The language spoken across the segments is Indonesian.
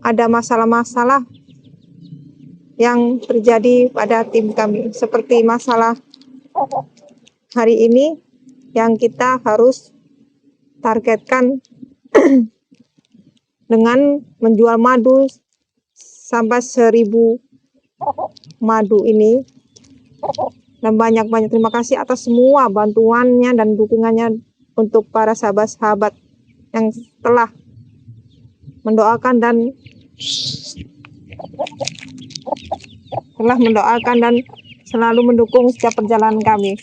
ada masalah-masalah yang terjadi pada tim kami. Seperti masalah hari ini yang kita harus targetkan dengan menjual madu sampai 1000 madu ini. Dan banyak-banyak terima kasih atas semua bantuannya dan dukungannya untuk para sahabat-sahabat yang telah mendoakan dan selalu mendukung setiap perjalanan kami.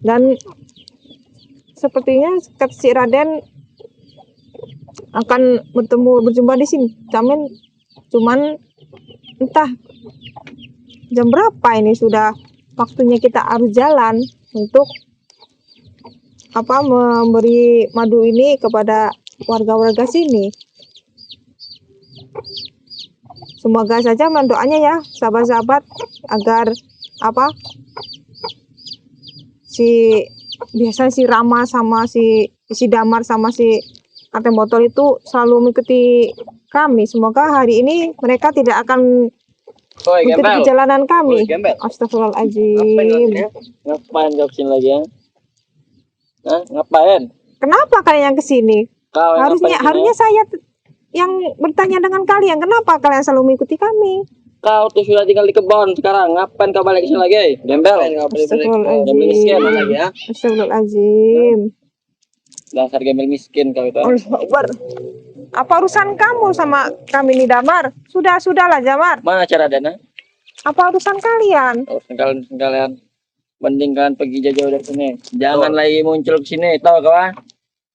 Dan sepertinya si Raden akan berjumpa di sini. Cuman entah jam berapa ini, sudah waktunya kita harus jalan untuk memberi madu ini kepada warga-warga sini. Semoga saja mendoanya ya sahabat-sahabat, agar si Rama sama si Damar sama si Kapten Botol itu selalu mengikuti kami. Semoga hari ini mereka tidak akan mengikuti perjalanan kami. Astagfirullahaladzim. Ngapain kau kesini lagi ya? Ngapain? Kenapa kalian yang kesini? Harusnya saya yang bertanya dengan kalian. Kenapa kalian selalu mengikuti kami? Kau tuh sudah tinggal di kebon sekarang. Ngapain kau balik kesini lagi? Gembel. Astagfirullahaladzim. Dasar gembel miskin kau itu. Apa urusan kamu sama kami nih, Damar? Sudahlah, Damar. Mana cara dana? Apa urusan kalian? Urusan kalian. Mending kalian pergi jauh dari sini. Jangan lagi muncul ke sini, tahu kawan?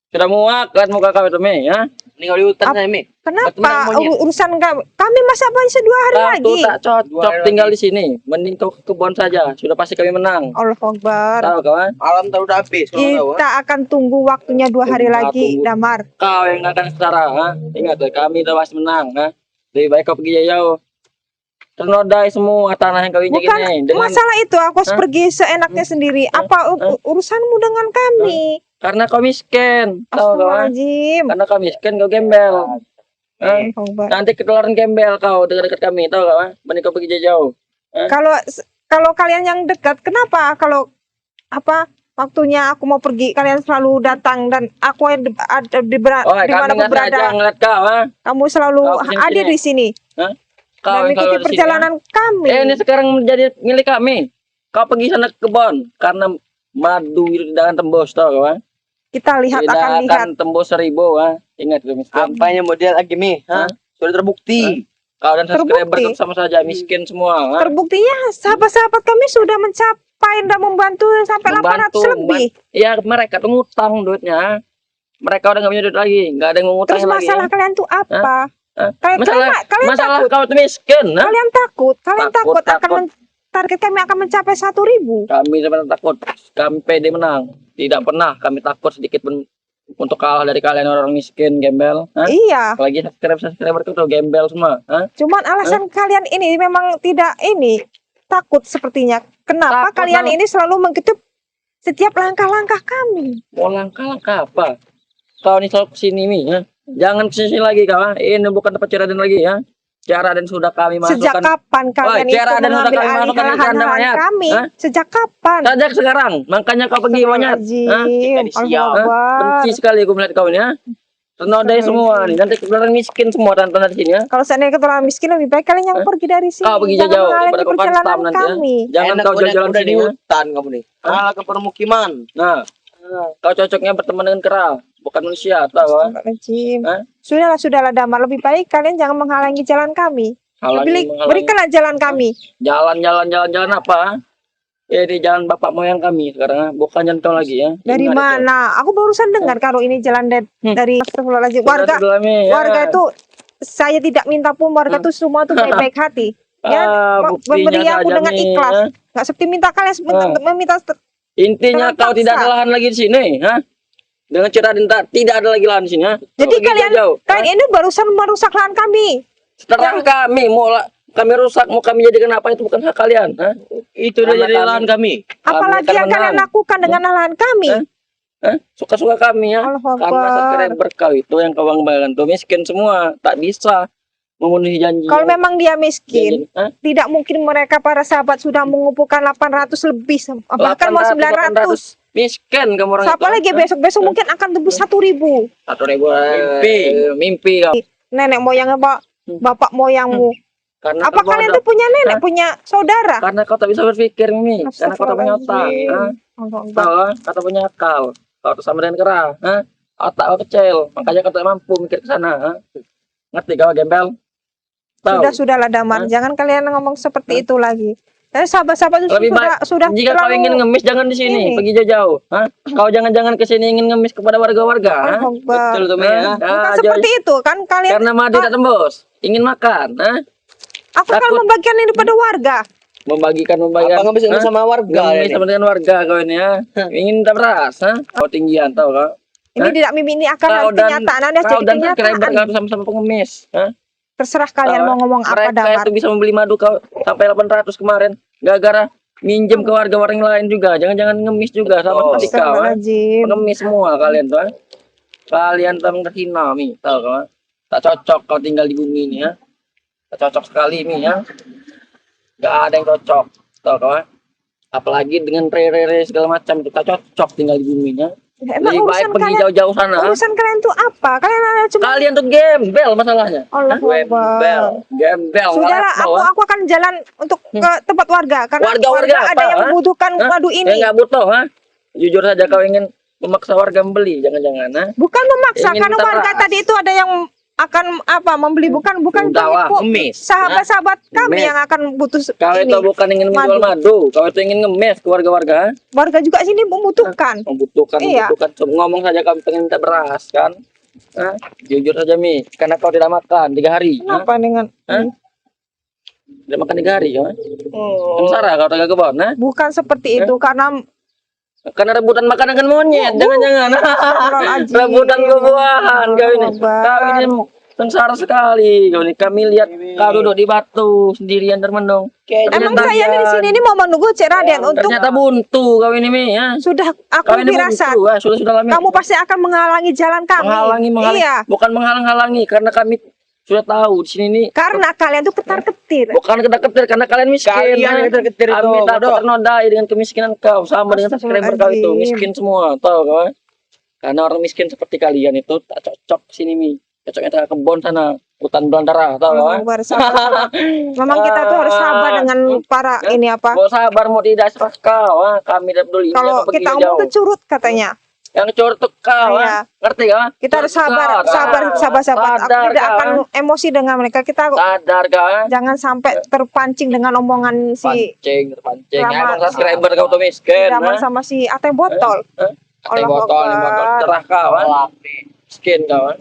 Sudah muak kan muka kau itu, Mi, ya? Ini kau di hutan saya, Mi. Kenapa urusan kami? Kami masa bisa 2 hari lagi. Kau tuh tak cocok tinggal di sini. Mending kau ke kebun saja. Sudah pasti kami menang. Allahu Akbar. Tahu kawan? Alam tahu udah habis. Kita akan tunggu waktunya 2 hari lagi, Damar. Kau yang akan setara, ha? Ingat, kami udah pasti menang, ha? Lebih baik kau pergi jauh. Ternodai semua tanah yang kau injak ini. Masalah itu aku harus pergi seenaknya sendiri. Apa urusanmu dengan kami? Karena kau miskin, tahu kawan? Karena kau miskin, kau gembel. Nanti ketularan gembel kau dekat-dekat kami, tahu kawan? Mending kau pergi jauh. Kalau kalian yang dekat, kenapa kalau waktunya aku mau pergi kalian selalu datang dan aku di mana aku berada? Kamu selalu ada di sini. Kau mengikuti perjalanan kami. Ini sekarang menjadi milik kami. Kau pergi sana ke kebun karena madu itu tidak akan tembus, tahu kawan? Kita lihat tidak akan lihat. Tembus 1000, ha? Ingat kau miskin. Apanya model lagi, Mi? Sudah terbukti. Kau dan subscriber sama saja miskin semua. Terbuktinya sahabat-sahabat kami sudah mencapai dan membantu sampai 800 lebih. Iya, mereka tuh ngutang duitnya. Mereka udah nggak punya duit lagi, nggak ada yang ngutang lagi. Terus masalah kalian tuh apa? Kalian takut kau tuh miskin. Kalian takut akan target kami akan mencapai 1000. Kami tidak takut. Kami pede menang. Tidak pernah kami takut sedikit pun untuk kalah dari kalian orang miskin gembel. Iya. Apalagi subscriber itu gembel semua. Cuman alasan kalian ini memang tidak takut sepertinya. Kenapa kalian ini selalu mengikuti setiap langkah-langkah kami? Mau langkah-langkah apa? Kau ini selalu kesini, Mi. Jangan kesini lagi kau. Ini bukan tempat Raden lagi, ya. Raden sudah kami masukkan. Sejak kapan kalian itu mengambil alih lahan kami? Sejak kapan? Sejak sekarang. Makanya kau pergi banyak. Benci sekali aku melihat kau ini, ya. Ternodai semua nih. Nanti ketularan miskin semua tante di sini, ya. Kalau seandainya ketularan miskin lebih baik kalian yang pergi dari sini. Kau pergi jauh daripada kau perjalanan kami. Jangan kau jalan-jalan di hutan kamu nih. Malah ke permukiman. Nah, kau cocoknya berteman dengan kera, bukan manusia, tahu? Sudahlah Damar, lebih baik kalian jangan menghalangi jalan kami. Berikanlah jalan kami. Jalan apa? Di jalan bapak moyang kami sekarang, bukan jalan kau lagi, ya. Dari mana? Aku barusan dengar kalau ini jalan dari warga itu. Saya tidak minta pun warga itu semua tuh baik hati. Ya, memberi aku dengan ikhlas. Nggak seperti minta kalian meminta. Intinya kau tidak ada lahan lagi di sini, ha? Dengan Raden tidak ada lagi lahan di sini, ha? Jadi kalian ini barusan merusak lahan kami. Sekarang kami mau kami rusak, mau kami jadikan apa, itu bukan hak kalian, ha? Itu udah jadi lahan kami. Apalagi yang kalian lakukan dengan lahan kami? Suka-suka kami ya. Allah Karena Akbar. subscriber kau itu yang kau banggakan tuh miskin semua, tak bisa memenuhi janji. Kalau memang dia miskin, Hah? tidak mungkin mereka para sahabat sudah mengumpulkan 800 lebih, bahkan mau 900. Miskin kamu orang Siapa itu. lagi besok mungkin akan tembus 1.000. 1.000 mimpi kau. Nenek moyangnya bapak moyangmu. Karena Apa kau kalian bodoh. tuh punya nenek, punya saudara? Karena kau tak bisa berpikir Mimi. Karena kau tak punya otak. Astagfirullahaladzim. Allah Akbar. Tahu kau tak punya akal. Kau tuh sama dengan kera. Otak kau kecil. Makanya kau tak mampu mikir ke sana. Ngerti kau gembel? Tahu? Sudahlah Damar, jangan kalian ngomong seperti itu lagi. Sahabat-sahabat itu Lebih baik sudah jika kau terlalu- ingin ngemis jangan di sini, ini. pergi jauh-jauh. Kau jangan ke sini ingin ngemis kepada warga-warga. Allah Akbar. Betul tuh, Mi, ya. Bukan seperti itu kan kalian. Karena madu tak tembus, ingin makan. Aku kan takut. membagikan ini pada warga. Membagikan. Apa ngemis sama warga Ngemis ini? sama dengan warga kau ini ya. Ingin minta beras. Kau tinggian tahu kau. Ini tidak mimpi, ini akan Kau harus kenyataan. Anda kau jadi dan subscriber kenyataan. kau sama-sama pengemis. Terserah kalian mau ngomong apa Mereka Damar. itu bisa membeli madu kau sampai 800 kemarin. Gara-gara minjem ke warga-warga yang lain juga. Jangan-jangan ngemis juga sama seperti kau. Astagfirullahaladzim. Pengemis semua kalian tuh. Kalian tuh terhina Mi, tahu kau? Tak cocok kau tinggal di bumi ini ya. Tak cocok sekali Mi ya. Gak ada yang cocok, tahu kau? Apalagi dengan rere segala macam itu tak cocok tinggal di bumi ya. Emang Lebih baik urusan pergi kalian, jauh-jauh sana. urusan kalian tuh apa? Kalian ada cuma Kalian tuh gembel masalahnya. Allah Akbar. Gembel. Sudahlah, ngalap aku akan jalan untuk ke tempat warga karena Warga-warga warga ada apa, yang ha? membutuhkan madu ini. Nggak butuh, Jujur saja kau ingin memaksa warga membeli, jangan-jangan, Bukan memaksa Ingin karena warga teras. tadi itu ada yang akan membeli, bukan Udah, wah, penipu. ngemis. Sahabat-sahabat kami Ngemis. yang akan butuh Kau ini. itu bukan ingin menjual madu, kau itu ingin ngemes ke warga-warga. Warga juga sini membutuhkan. Membutuhkan. Iya. Ngomong saja kami pengen minta beras kan. Jujur saja Mi, karena kau tidak makan 3 hari. Kenapa dengan Tidak makan 3 hari, Oh, sengsara kau tak kebon, bukan seperti itu karena Karena rebutan makanan kan monyet, jangan-jangan. Astagfirullahaladzim. Rebutan buah-buahan kau ini. Akbar. Kau ini sengsara sekali. Kau ini kami lihat kau duduk di batu sendirian termenung. emang saya di sini ini mau menunggu Cik Raden untuk Ternyata buntu kau ini Mi ya. sudah aku Kau ini firasat. buntu, sudah lama. Kamu pasti akan menghalangi jalan kami. menghalangi. Iya, Bukan menghalang-halangi karena kami sudah tahu di sini nih. karena kalian tuh ketar-ketir. Bukan ketar-ketir karena kalian miskin. Kalian yang ketar-ketir itu, Kami takut bodoh. ternodai dengan kemiskinan kau sama dengan subscriber kau itu miskin semua, tahu kau? Karena orang miskin seperti kalian itu tak cocok sini Mi. Cocoknya ke kebun sana, hutan belantara, tahu kau? Memang sabar. Memang kita tuh harus sabar dengan para ini apa. Mau sabar mau tidak serah kau, kami tidak peduli. Kalau Jangan pergi kita jauh. ngomong tuh curut katanya. Yang curut tuh kau, Iya. ngerti kau? Kita harus Curut sabar. kau, Aku sadar tidak kau, akan emosi dengan mereka. Kita sadar kau. jangan sampai terpancing dengan omongan si Terpancing. Rahmat. Emang subscriber kau tuh miskin. Zaman sama si Ate Botol. Teh Allah botol, Akbar. botol cerah kau, miskin kau.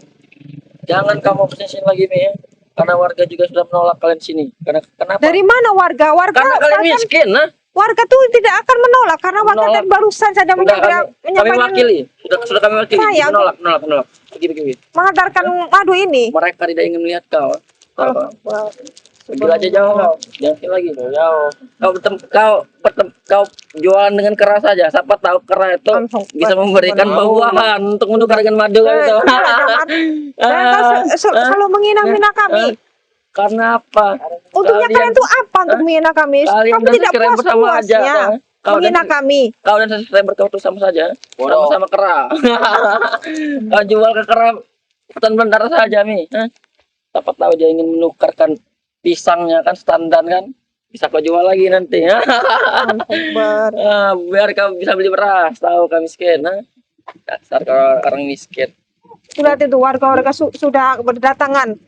Jangan kamu pesisiin lagi Mi ya. Karena warga juga sudah menolak kalian sini. Kenapa? Dari mana warga? Karena kalian bahkan miskin, warga tuh tidak akan menolak karena warga Menolak. tadi barusan saja Sudah kami menyampaikan wakili. Sudah kami wakili. Saya, Menolak. Begini. mengantarkan madu ini. Mereka tidak ingin melihat kau. Allah Tahu? Akbar. Pergi aja jauh kau. Jangan sini lagi. Jauh. Kau jualan dengan keras saja. Siapa tahu keras itu Allah Akbar. bisa memberikan buah-buahan untuk menukar dengan madu kan itu. Selalu menghina-hina kami. Karena apa? Untungnya kalian tuh apa untuk menghina kami? Kalian Kamu dan tidak subscriber sama aja. puas-puasnya Kau menghina dan- kami. Kau dan subscriber kau tuh sama saja. Sama-sama kera. Kau jual ke kera hutan belantara saja Mi. Siapa tahu dia ingin menukarkan pisangnya kan standar kan. Bisa kau jual lagi nanti. Allah Akbar. Biar kau bisa beli beras. Tahu kau miskin. Dasar kau orang miskin. Sudah itu warga-warga sudah berdatangan.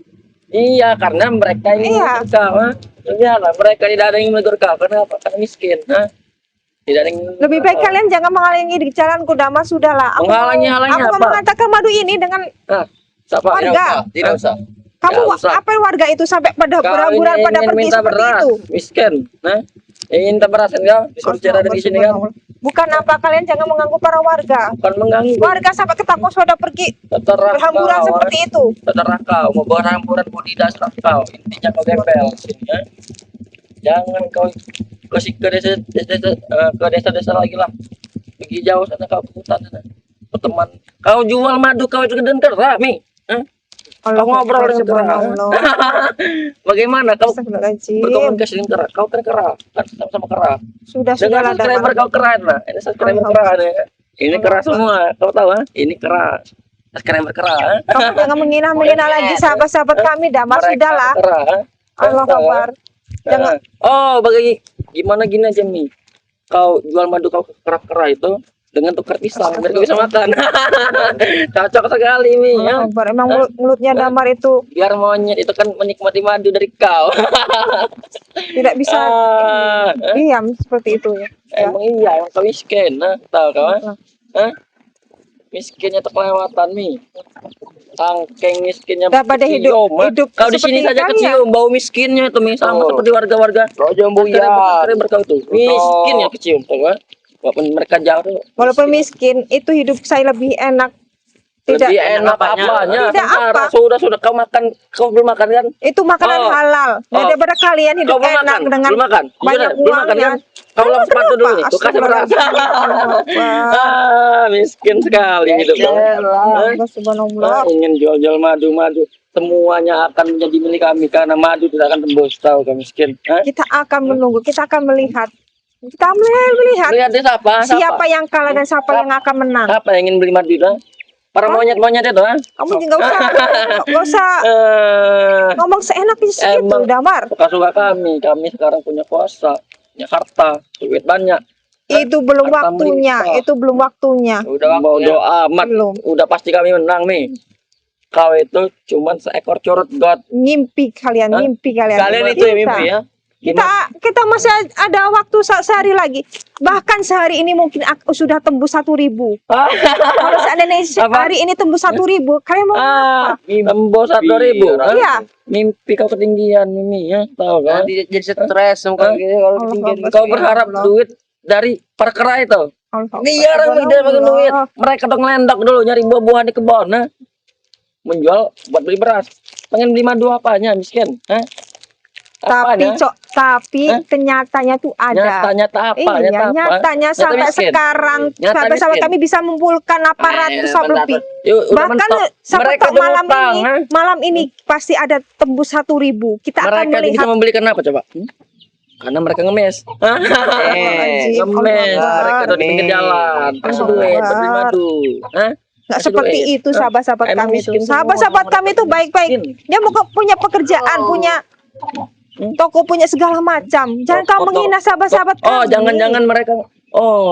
Iya, karena mereka ingin Iya. menegur kau. Iyalah, mereka tidak ada yang menegur kau. Kenapa? Karena miskin. Tidak ada yang Lebih baik kalian jangan menghalangi di jalanku, Dama. Sudahlah. Menghalangi-halangi Aku apa? mau mengantarkan madu ini dengan Siapa? warga. Tidak usah. Kamu Nggak usah. apa warga itu sampai pada Kau berhamburan ini pada ingin pergi minta seperti beras, itu. miskin. Ingin minta beras kan kau? Disuruh cara dari sini kan? Bukan apa, kalian jangan mengganggu para warga. Bukan mengganggu. Warga sampai ketakutan sudah pergi Terserah berhamburan kau, seperti itu. Terserah kau. Mau berhamburan mau tidak serah kau. Intinya kau gembel sini ya. Jangan kau ke desa-desa lagi lah. Pergi jauh sana kau ke hutan sana. teman. Kau jual madu kau itu dan kera, Mi. Hah? Kau ngobrol dengan kera. Bagaimana kau berkomunikasi dengan kera? Kau kan kera, kan sama-sama kera. Sudah Dengan lah subscriber kau kera, nah. Ini subscriber kera nih. Ini kera semua, kau tahu ah? Ini kera. Subscriber kera. Kau jangan menghina lagi sahabat-sahabat kami, Damar, sudahlah. Kera. Allah Akbar. Jangan. Oh, gimana gini aja, Mi. Kau jual madu kau ke kera-kera itu dengan tukar pisang biar kau bisa makan. Cocok sekali, Mi. Ya. Akbar. Emang mulutnya Damar itu Biar monyet itu kan menikmati madu dari kau. tidak bisa diam seperti itu ya. Emang iya, emang kau miskin, nah, tahu kau? Hah? Miskinnya terlewatan, Mi. Sangking miskinnya Daripada hidup kau di sini saja kecium bau miskinnya itu, Mi, sama seperti warga-warga berkau itu. Miskin ya kecium, tahu kan? Walaupun mereka jauh. Walaupun miskin, itu hidup saya lebih enak. Lebih enak apanya? Tidak apa. Sudah kau belum makan kan? Itu makanan halal. Daripada kalian hidup enak dengan banyak uangnya. Kau lap sepatu dulu nih, tuh kasih beras. Miskin sekali hidupnya. Ingin jual-jual madu. Semuanya akan menjadi milik kami karena madu tidak akan tembus, tahu kau miskin. Kita akan menunggu, kita akan melihat. Kita melihat siapa yang kalah dan siapa yang akan menang. Siapa yang ingin beli madu? Para monyet-monyet itu, Kamu nggak usah ngomong seenaknya segitu, Damar. Suka-suka kami sekarang punya kuasa, punya harta, duit banyak. Itu belum waktunya. Udah bodo amat. Udah pasti kami menang, Mi. Kau itu cuman seekor curut got. Ngimpi kalian. Kalian itu yang mimpi ya. Kita masih ada waktu sehari lagi. Bahkan sehari ini mungkin sudah tembus 1.000. Kalau seandainya hari ini tembus 1.000, kalian mau apa? Tembus 1.000. Iya. Mimpi kau ketinggian, Mimi, ya, tahu kan? Jadi stres kalau ketinggian. Kau berharap duit dari perkara itu. Iya, orang tidak pakai duit. Mereka dong ngelendok dulu nyari buah-buahan di kebun, nah. Menjual buat beli beras. Pengen beli madu apanya, miskin? Tapi kenyataannya tuh ada. Nyatanya sampai sekarang sampai kami bisa mengumpulkan 800 lebih. Bahkan sampai malam ini pasti ada tembus 1.000. Kita akan melihat. Mereka bisa membelikan apa coba? Karena mereka ngemes. Ngemes. Mereka udah di pinggir jalan. Kasih duit, beli madu. Nggak seperti itu sahabat-sahabat kami. Sahabat-sahabat kami itu baik-baik. Dia mau punya pekerjaan, punya toko, punya segala macam. Jangan kau menghina sahabat-sahabat kami. Oh, jangan-jangan mereka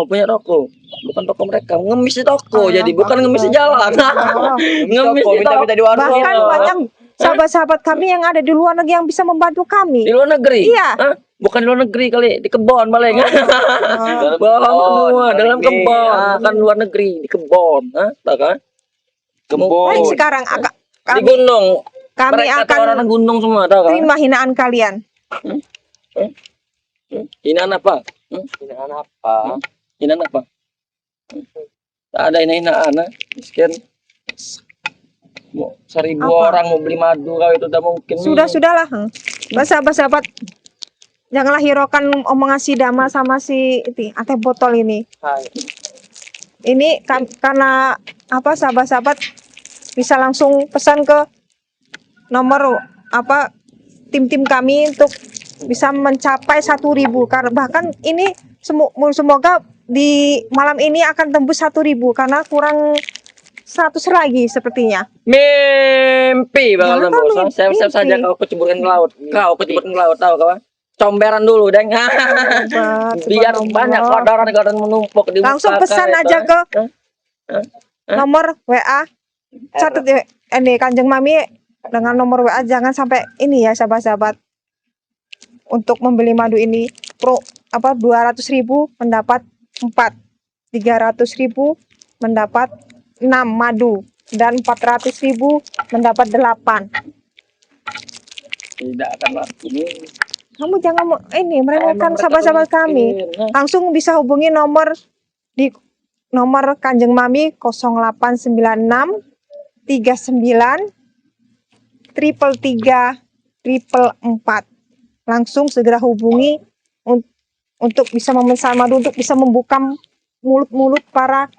punya toko. Bukan toko mereka, ngemis di toko. Jadi bukan ngemis di jalan. Ngemis di toko. Bahkan banyak sahabat-sahabat kami yang ada di luar negeri yang bisa membantu kami. Di luar negeri? Iya. Bukan di luar negeri kali, di kebon paling. Semua dalam kebon, bukan luar negeri, di kebon. Tahu kan? Kebon. Sekarang di gunung. Kami akan orang gunung semua, tahu kan? Terima hinaan kalian. Hinaan apa? Hinaan apa? Tak ada hinaan, miskin. 1.000 orang mau beli madu kau itu udah mungkin. Sudahlah. Sahabat-sahabat, janganlah hiraukan omongan si Dama sama si Ate Botol ini. Ini karena apa, sahabat-sahabat bisa langsung pesan ke nomor tim kami untuk bisa mencapai 1.000. Karena bahkan ini semoga di malam ini akan tembus 1.000 karena kurang 100 lagi sepertinya. Mimpi bakal tembus. Siap-siap saja kau keceburin ke laut. Tahu kau? Comberan dulu, Deng. Biar banyak kotoran menumpuk di muka. Langsung pesan aja ke nomor WA. Catat ini Kanjeng Mami dengan nomor WA, jangan sampai ini ya sahabat-sahabat. Untuk membeli madu ini 200.000 mendapat 4, 300.000 mendapat 6 madu, dan 400.000 mendapat 8. Tidak akan laku. Kamu jangan meremehkan sahabat-sahabat kami. Langsung bisa hubungi nomor Kanjeng Mami 0896 39 333 444. Langsung segera hubungi untuk bisa memesan madu, untuk bisa membuka mulut-mulut para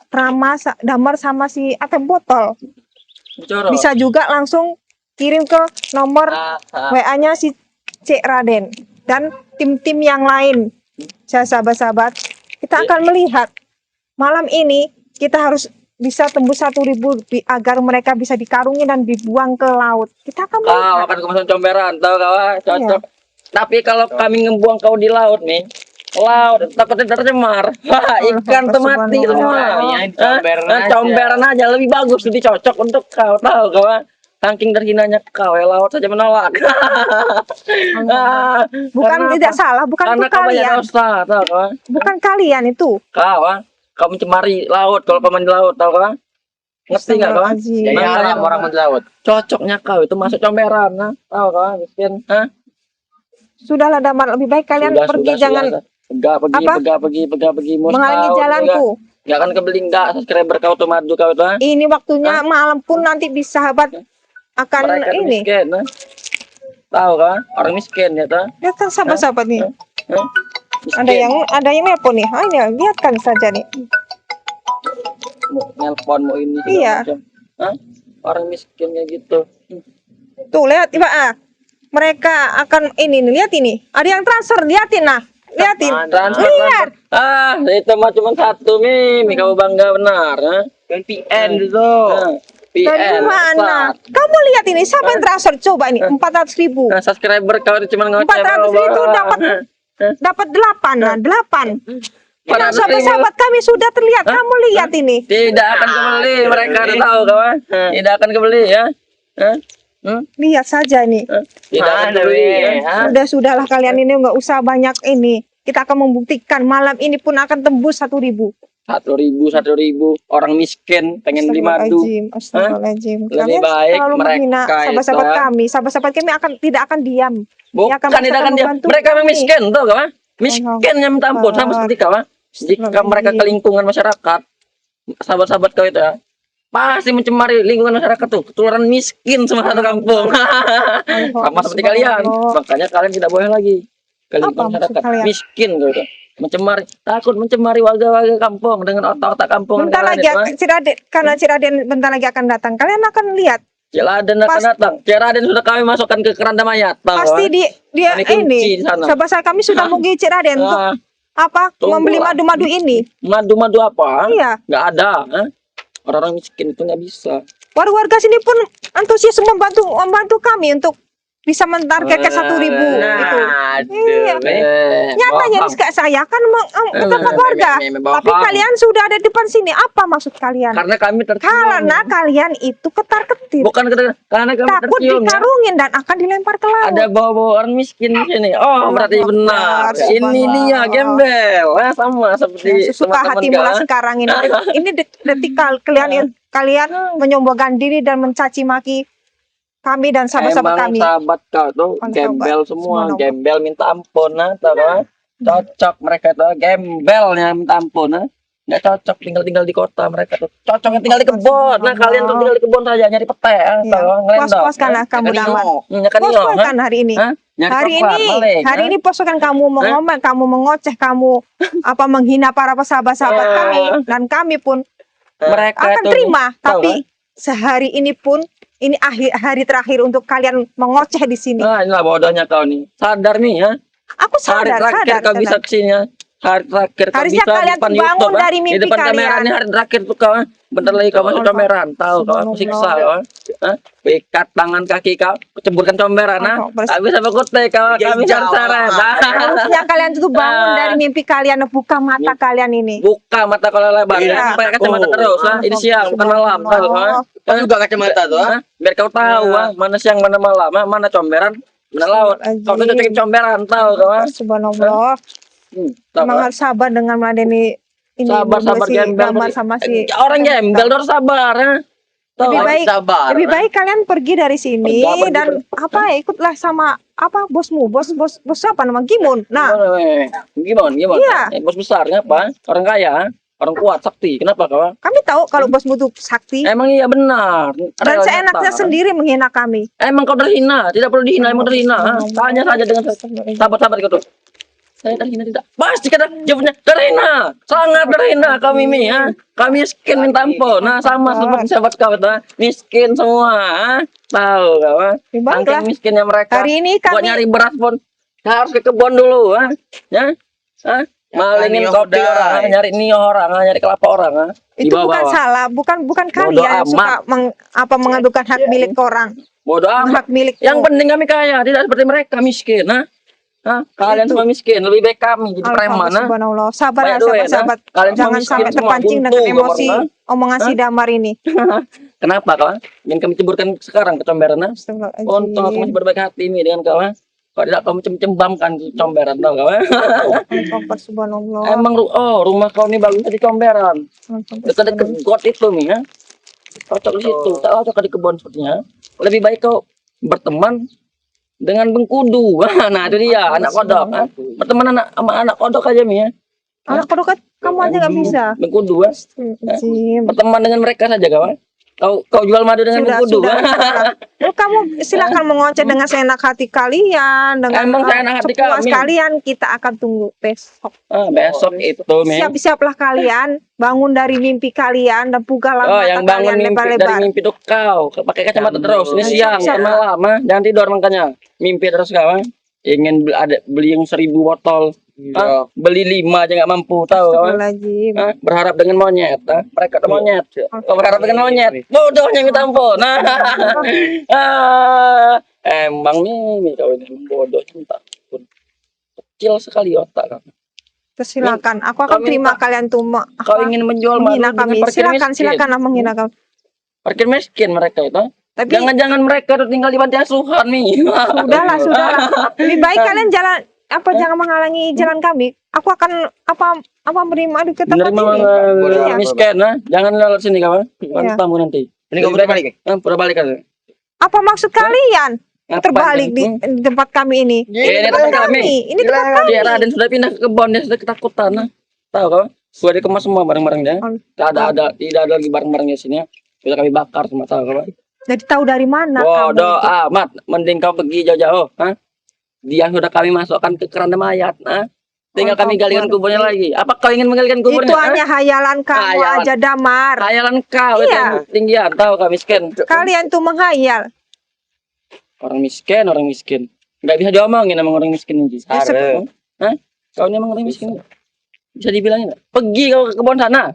Rama, Damar sama si Atem Botol. Coro. Bisa juga langsung kirim ke nomor WA-nya si Cik Raden dan tim-tim yang lain. Sahabat-sahabat, kita akan melihat malam ini kita harus bisa tembus 1.000 agar mereka bisa dikarungi dan dibuang ke laut. Kita akan Kau melihat. akan kemasan comberan, tahu kau? Cocok. Tapi kalau kami ngebuang kau di laut nih, laut takutnya tercemar. Wah, ikan tuh mati semua. Comberan aja lebih bagus, lebih cocok untuk kau, tahu kau? Saking terhinanya kau, laut saja menolak. Bukan tidak salah, bukan karena itu kau banyak kalian. dosa, tahu kau? Bukan kalian itu. Kau, kau mencemari laut kalau kau mandi laut, tahu kau? Ngerti nggak kau? Astagfirullahaladzim. Jadi Makanya haram orang mandi laut. Cocoknya kau itu masuk comberan, tahu kau? Miskin, Sudahlah Damar, lebih baik kalian pergi jangan pergi menghalangi jalanku. Nggak akan kebeli nggak subscriber kau tuh madu kau tuh. Ini waktunya malam pun nanti bisa sahabat akan Mereka tuh ini. miskin, tahu kan? Orang miskin ya tuh. Lihat kan sahabat-sahabat nih. Miskin. Ada yang nelpon nih. Ah, ini lihat kan saja nih. Mau nelpon mau ini. segala Iya. macam. Hah? Orang miskin kayak gitu. Tuh lihat tiba mereka akan ini nih, lihat ini. Ada yang transfer, lihatin nah. Lihatin. Lihat. Itu mah cuma satu Mimi, kamu bangga benar, VPN itu. Dari mana? Kamu lihat ini, siapa yang transfer? Coba ini 400.000. Nah, subscriber kau itu cuma ngoceh. 400.000 itu dapat 8. Nah, 8. Nah, 400.000. sahabat-sahabat kami sudah terlihat. Kamu lihat ini. Tidak akan kebeli, mereka udah tahu kawan. Tidak akan kebeli ya. Lihat saja nih. Tidak akan kebeli ya. Sudahlah kalian ini nggak usah banyak ini. Kita akan membuktikan malam ini pun akan tembus 1.000. 1.000 orang miskin pengen beli madu. Astagfirullahaladzim. Lebih Kalian baik terlalu menghina mereka sahabat-sahabat itu, kami. Sahabat-sahabat kami tidak akan diam. Bukan akan tidak akan dia. membantu Mereka memang kami. miskin tuh kawan. Miskin yang minta ampun sama seperti kawan. Jika mereka ke lingkungan masyarakat, sahabat-sahabat kau itu ya, pasti mencemari lingkungan masyarakat tuh. Ketularan miskin semua satu kampung. Sama seperti kalian. Makanya kalian tidak boleh lagi ke lingkungan maksud masyarakat. kalian? Miskin gitu. Mencemari, takut mencemari warga-warga kampung dengan otak-otak kampung. Bentar lagi karena Ciraden bentar lagi akan datang. Kalian akan lihat. Ciraden akan datang. Ciraden sudah kami masukkan ke keranda mayat. Tahu, Pasti dia Kami kunci ini. di sana. Sahabat kami sudah mau Ciraden untuk Tunggu membeli lah. madu-madu ini. Madu-madu apa? Iya. Nggak ada. Orang-orang miskin itu nggak bisa. Warga sini pun antusias membantu kami untuk bisa mentargetkan 1.000 itu. Iya. Nyatanya ini kayak saya kan tetap warga. Tapi kalian sudah ada di depan sini. Apa maksud kalian? Karena kami tercium. Karena kalian itu ketar-ketir. Bukan karena kami Takut tercium ya. dikarungin dan akan dilempar ke laut. Ada bawa-bawa orang miskin di sini. Oh, berarti benar. Ini dia gembel. Sama seperti Suka teman-teman hati mula kau. sekarang ini. Ini detik kalian menyombongkan diri dan mencaci maki kami dan sahabat-sahabat Emang kami. sahabat kau tuh gembel semua, gembel minta ampun, tahu kan? Cocok mereka tuh gembelnya minta ampun, nggak cocok tinggal di kota mereka tuh. Cocoknya tinggal di kebun. Nah, kalian tuh tinggal di kebun saja nyari pete, tahu? Puas-puaskanlah kamu Damar. Puas-puaskan hari ini. Hari ini puaskan kamu mengomel, kamu mengoceh, kamu menghina para sahabat-sahabat kami dan kami pun mereka akan tuh, terima. tahu Tapi sehari ini pun ini hari terakhir untuk kalian mengoceh di sini. Nah, inilah bodohnya kau nih. Sadar nih ya. Aku Hari sadar, terakhir kau bisa kesini ya. Hari terakhir kau Harusnya bisa kalian di depan bangun YouTube, dari mimpi di depan kamera kalian. ini hari terakhir tuh kau. Bentar lagi kau masuk comberan, tahu kau aku siksa kau. Ikat tangan kaki kau, ceburkan comberan, tak bisa berkutik kau, kami seret. Harusnya kalian tuh bangun dari mimpi kalian, buka mata kalian ini. Buka mata kalau lebar, Iya. pakai kacamata terus, ini siang bukan malam, tahu kau. Kau juga kacamata tuh, Biar kau tahu, mana siang mana malam, mana comberan, mana laut. Kau tuh cocokin comberan, tahu kau. Subhanallah. Memang harus sabar dengan meladeni ini. Sabar gembel Damar sama si orang gembel harus sabar lebih baik kalian pergi dari sini Pergi, dan ikutlah sama bos apa nama Gimun. Nah, gimana Iya. bos besar apa orang kaya orang kuat sakti kenapa kau kami tahu kalau bosmu itu sakti emang iya benar dan seenaknya sendiri menghina kami. emang kau terhina tidak perlu dihina emang terhina tanya saja dengan sahabat-sahabat kau tuh Saya terhina tidak. Pasti kata jawabnya terhina. Sangat terhina kami Mi ya. Kami miskin minta ampun. Nah sama seperti sahabat kau itu. Miskin semua. Tahu kau. Baiklah. Saking miskinnya mereka. Hari ini Buat kami nyari beras pun harus ke kebun dulu. Ya. Malingin Nio kopi udah. orang, nyari nio orang, nyari kelapa orang. itu bukan salah, bukan kalian yang suka mengadukan hak milik orang. Bodoh amat. Hak milik. Yang penting kami kaya, tidak seperti mereka miskin. Kalian semua miskin, lebih baik kami jadi preman. Subhanallah. Sabar ya Banyak duit, sahabat-sahabat. Kalian semua Jangan miskin sampai semua, terpancing buntu, dengan emosi gambarnya. omongan si Damar ini. Kenapa kau? Ingin kami ceburkan sekarang kecomberan. Untung aku masih berbaik hati ini dengan kau. Kalau tidak kamu cembamkan comberan tau kau. Subhanallah. Emang rumah kau ini bagus di comberan. Dekat-dekat got itu Mi ya. Cocok di situ, tak cocok di kebun sepertinya. Lebih baik kau berteman dengan Bengkudu. Nah itu dia anak kodok. Berteman sama anak kodok aja Mi ya. Anak kodok kamu aja nggak bisa. Bengkudu. Berteman dengan mereka saja kawan. Kau jual madu dengan Bengkudu. Lu kamu silakan mengoceh dengan seenak hati kalian, dengan Emang seenak hati sepuas kami. kalian. Kita akan tunggu besok. Besok itu Mi. Siap-siaplah kalian, bangun dari mimpi kalian dan bukalah mata Yang bangun kalian mimpi dari lebar-lebar. mimpi itu kau pakai kacamata terus. Ini siang, Siap. malam, jangan tidur makanya. Mimpi terus kau. Ingin beli yang 1000 botol. Beli 5 aja nggak mampu tahu kawan. Astagfirullahaladzim. Berharap dengan monyet. Mereka tuh monyet. Kau berharap dengan monyet. Bodohnya minta ampun. Emang Mimi kau ini bodoh minta ampun. Kecil sekali otak kau. Terus silakan, aku akan Kau terima minta- kalian tuh Kau ingin menjual madu menghina dengan kami. parkir miskin. Silakanlah menghina kami. Parkir miskin mereka itu. Tapi Jangan-jangan mereka tuh tinggal di panti asuhan Mi. sudahlah. Lebih baik kalian jangan menghalangi jalan kami. Aku akan menerima ke tempat Menerima ini. orang Iya. miskin, Jangan lewat sini kawan. Iya. Tamu nanti. Ini kau putar balik. Putar balik aja. Apa maksud kalian terbalik di tempat kami ini? Ini tempat kami. Ini tempat kami. Dia Raden sudah pindah ke kebun, dia sudah ketakutan. Tahu kau? Sudah dikemas semua barang-barangnya. Tidak ada lagi barang-barangnya sini. Sudah kami bakar semua tahu kau. Jadi tahu dari mana kamu Bodoh itu? amat. Mending kau pergi jauh-jauh. Dia sudah kami masukkan ke keranda mayat. Tinggal kami galikan kuburnya lagi. Apa kau ingin menggalikan kuburnya? Itu hanya hayalan kamu Hayalan. aja, Damar. Hayalan kau itu Iya. yang tinggian. Tahu kau miskin. Kalian tuh menghayal. Orang miskin. Nggak bisa diomongin emang orang miskin ini. Kau ini emang orang miskin. Bisa dibilangin nggak? Pergi kau ke kebun sana.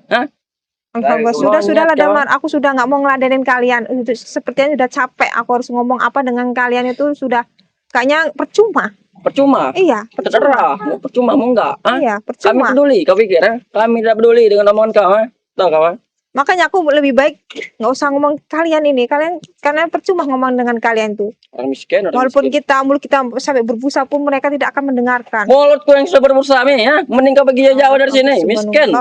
Alhamdulillah, sudahlah Kawan. Damar. Aku sudah nggak mau ngeladenin kalian. Itu sepertinya sudah capek. Aku harus ngomong apa dengan kalian itu sudah kayaknya percuma. Percuma. Iya, Terserah. Mau percuma mau enggak? Iya, Kami percuma. peduli. Kau pikir? Kami tidak peduli dengan omongan kau. Tahu kau? Makanya aku lebih baik nggak usah ngomong kalian ini. Kalian percuma ngomong dengan kalian tuh. Orang miskin. Walaupun mulut kita sampai berbusa pun mereka tidak akan mendengarkan. Mulutku yang sudah berbusa Mi mending kau pergi jauh dari sini. Miskin.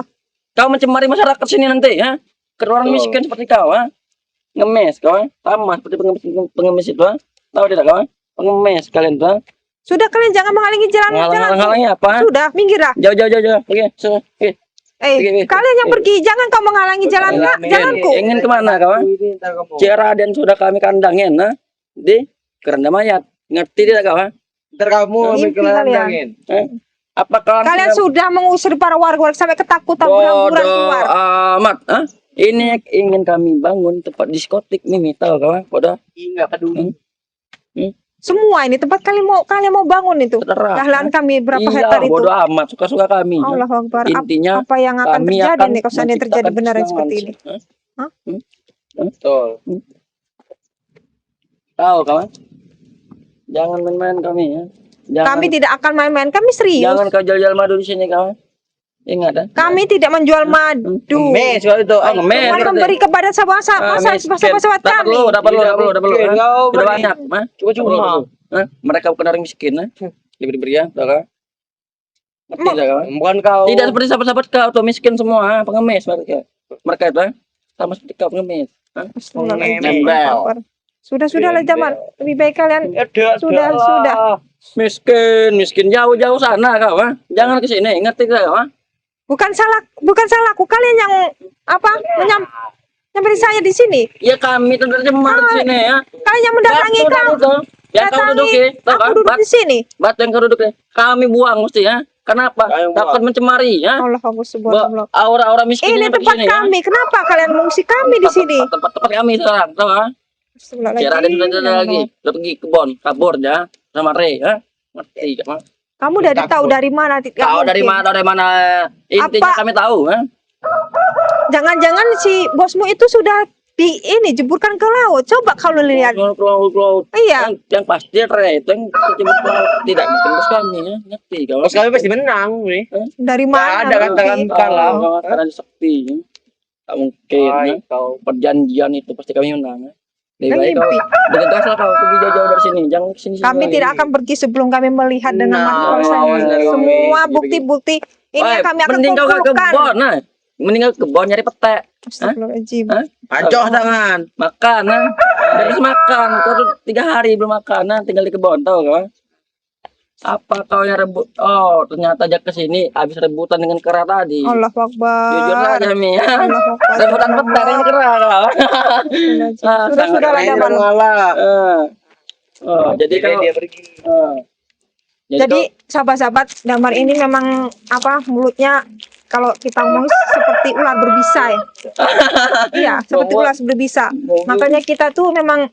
Kau mencemari masyarakat sini nanti ke orang miskin seperti kau ngemes kau sama seperti pengemis itu tahu tidak kau pengemis kalian tuh Sudah, kalian jangan menghalangi jalan. ngalang-ngalangi apa Sudah, minggirlah. jauh oke pergi. Pergi. Kalian yang pergi, jangan kau menghalangi jalanku. Ingin kemana kau Raden sudah kami kandangin di keranda mayat, ngerti tidak kau Ntar kamu Mimpi kalian. apa Kalian sudah mengusir para warga sampai ketakutan berhamburan keluar. amat ini ingin kami bangun tempat diskotik Mimi tahu kau bodoh Enggak peduli. Semua ini tempat kalian mau bangun itu. Terserah. Lahan kami berapa Iya, hektar itu. bodoh amat suka-suka kami Allahu Akbar. Intinya, Apa yang akan kami terjadi akan nih kalau seandainya terjadi menciptakan benar kesenangan. seperti ini? Betul. Tahu kawan jangan main-main kami Kami tidak akan main-main. Kami serius. jangan kau jual-jual madu di sini kawan ingat Kami tidak menjual madu. Mes kalau itu. ngemes. Cuma memberi kepada sahabat-sahabat kami. Dapat perlu Kau udah beri. banyak Cuma-cuma. mereka bukan orang miskin diberi ya tahu kan ngerti tak kawan Bukan kau. tidak seperti sahabat-sahabat kau tuh miskin semua pengemis mereka itu sama seperti kau pengemis Nembel. Sudah Jamal. Lebih baik kalian Sudah. miskin jauh-jauh sana kau jangan ke sini ngerti tak kau bukan salahku. Kalian yang nyamperin saya di sini. ya kami terjemah di sini Kalian yang mendatangi Batu kau. itu yang kau duduki tahu Aku kan duduk di sini. batu yang kau duduki kami buang mesti Kenapa? Ayo, Takut mencemari, ya? Allah Akbar subhanallah. Aura-aura miskin Ini tempat kami. Kenapa kalian mengungsi kami di sini? Tempat kami sekarang, tahu kan? Kira ada sudah lagi, udah pergi kebon, kabur ya, sama Re, ya? Ngerti, kan? Kamu tahu dari mana? Tahu dari mana? Intinya Apa? kami tahu, ya? Jangan-jangan si bosmu itu sudah jeburkan ke laut. Coba kalau lihat. Kalau Iya. yang pasti Re itu yang terjebak ke laut. Tidak mungkin bos kami, ya? Ngerti, kalau Bos kami pasti menang nih. Dari mana? ada katakan nanti? kalah. karena sakti, ya? Tak mungkin, ya? Kau Perjanjian itu pasti kami menang, ya? Lebih Kan baik kau mimpi. bergegaslah kau pergi jauh-jauh dari sini, jangan kesini. Kami tidak akan pergi sebelum kami melihat dengan Nah, mata kepala benar, sendiri. Semua benar. bukti-bukti ini yang kami akan mending kau ke kumpulkan. kebon, nah. Mending kau ke kebon nyari petek. Astagfirullahaladzim. Hah? Ajoh tangan. Makan, nah. Harus makan. Kau tuh 3 hari belum makan, nah. Tinggal di kebon, tahu kau? Apa kau yang rebut? Oh, ternyata ajak ke sini habis rebutan dengan kera tadi. Allah Akbar. Jujur saja, Mi. Ya. Allah Akbar. Rebutan petek dengan kera kau. Sudah sangat ada keren. malam. Jadi Jadi kau dia pergi. Jadi sahabat-sahabat, Damar ini memang mulutnya kalau kita ngomong seperti ular berbisa ya. Iya, seperti ular berbisa. Makanya kita tuh memang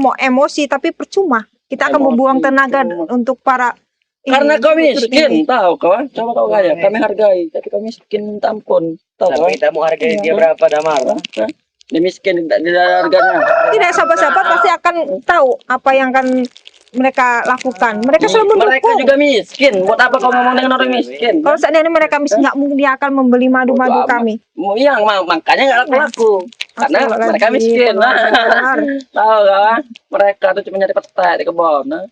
mau emosi tapi percuma. Kita akan Emosi, membuang tenaga percuma. untuk para karena kau ini. miskin, tahu kau? Coba kau kaya, kami hargai, tapi kau miskin minta ampun, tahu kau? Tapi kita mau hargai dia Iya. berapa Damar? Hah? Dia miskin, tidak ada harganya. Tidak, sahabat-sahabat pasti akan tahu apa yang akan mereka lakukan. Mereka selalu Mereka mendukung. juga miskin. Buat apa kau ngomong dengan orang miskin? Kalau seandainya mereka miskin, nggak mungkin dia akan membeli madu-madu kami. Iya, makanya nggak laku-laku. Karena mereka miskin. Benar. Tahu kan? Mereka tuh cuma nyari petai di kebun. Nah.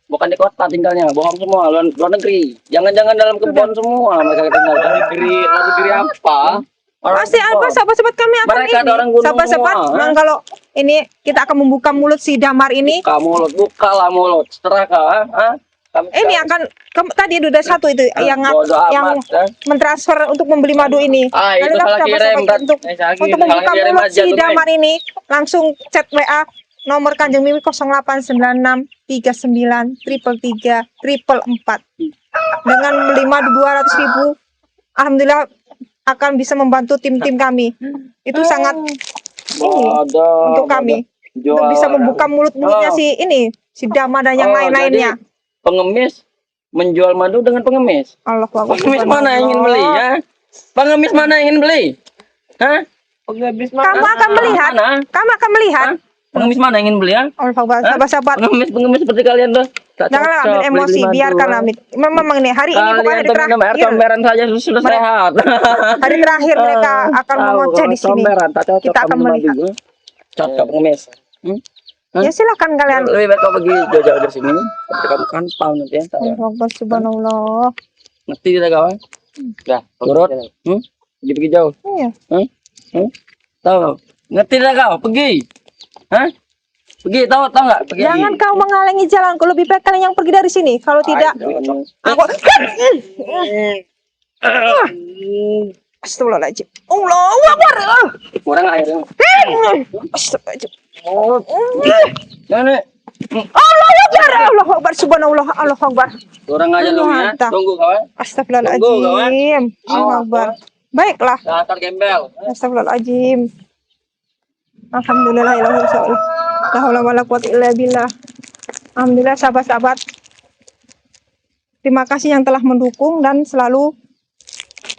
Bukan di kota tinggalnya, bohong semua, luar negeri. Jangan-jangan dalam kebun semua mereka tinggal. Negeri apa? Orang Pasti apa kebun. sahabat-sahabat kami akan Mereka ada orang ini. gunung Sahabat-sahabat, semua, memang kalau ini kita akan membuka mulut si Damar ini. Bukalah mulut. Setelah kau, Ini akan tadi udah satu itu yang mentransfer untuk membeli madu ini. Itu Kalian salah kirim, sahabat-sahabat untuk membuka kirim mulut aja si tuh, Damar ini langsung chat WA nomor Kanjeng Mimi 0896 39 333 444 dengan beli madu 200.000. Alhamdulillah akan bisa membantu tim-tim kami. Itu sangat untuk kami untuk bisa membuka mulut-mulutnya si Dama dan yang lain-lainnya. Pengemis menjual madu dengan pengemis. Allah Akbar. Pengemis mana yang ingin beli, ya? Pengemis mana yang ingin beli? Hah? Kamu akan melihat. Kamu akan melihat. Pengemis mana yang ingin beli, ya? Allah Akbar. Sahabat-sahabat. Pengemis seperti kalian tuh. Janganlah ambil emosi, biarkan Amit. Memang ini hari ini bukan hari Kalian minum air terakhir. comberan saja sudah sehat. Hari terakhir mereka akan mengoceh di sini. Kita akan melihat. Cocok pengemis. Ya silakan kalian. Lebih baik kau pergi jauh-jauh dari sini. Tapi kamu kan paham nanti, ya. Allah Akbar subhanallah. Ngerti tidak kawan? Dah, Turut. Pergi jauh. Iya. Tahu? Ngerti tidak kau? Pergi. Hah? Pergi, tahu nggak? Pergi. Jangan kau menghalangi jalanku. Lebih baik kalian yang pergi dari sini. Kalau tidak, aku. Astagfirullahaladzim. Allahu Akbar. Kurang airnya. Astagfirullahaladzim. Nenek. Allahu Akbar. Allahu Akbar. Subhanallah. Allahu Akbar. Kurang aja lu, ya. Mantap. Tunggu kawan. Astagfirullahaladzim. Allahu Akbar. Baiklah. Dasar gembel. Astagfirullahaladzim. Alhamdulillah. La haula wala quwwata illa billah. Alhamdulillah sahabat-sahabat. Terima kasih yang telah mendukung dan selalu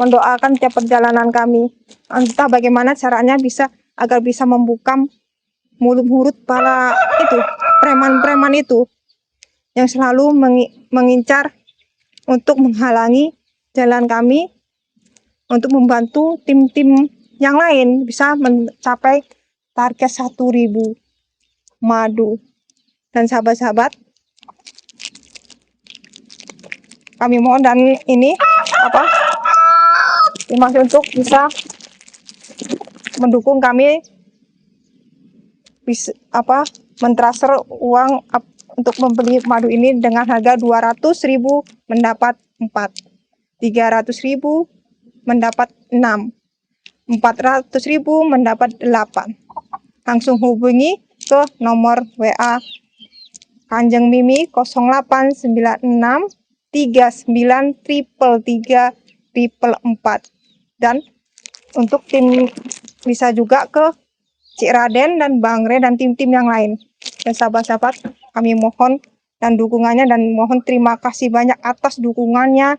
mendoakan tiap perjalanan kami. Entah bagaimana caranya agar bisa membuka mulut para preman-preman itu yang selalu mengincar untuk menghalangi jalan kami untuk membantu tim-tim yang lain bisa mencapai target 1.000 madu. Dan sahabat-sahabat, kami mohon dan ini masih untuk bisa mendukung kami bisa mentransfer uang untuk membeli madu ini dengan harga 200.000 mendapat 4, 300.000 mendapat 6, 400.000 mendapat 8. Langsung hubungi ke nomor WA Kanjeng Mimi 0896 393334. Dan untuk tim bisa juga ke Cik Raden dan Bang Re dan tim-tim yang lain. Dan sahabat-sahabat, kami mohon dan dukungannya dan mohon terima kasih banyak atas dukungannya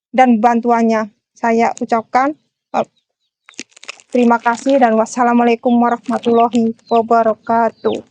dan bantuannya. Saya ucapkan terima kasih dan wassalamualaikum warahmatullahi wabarakatuh.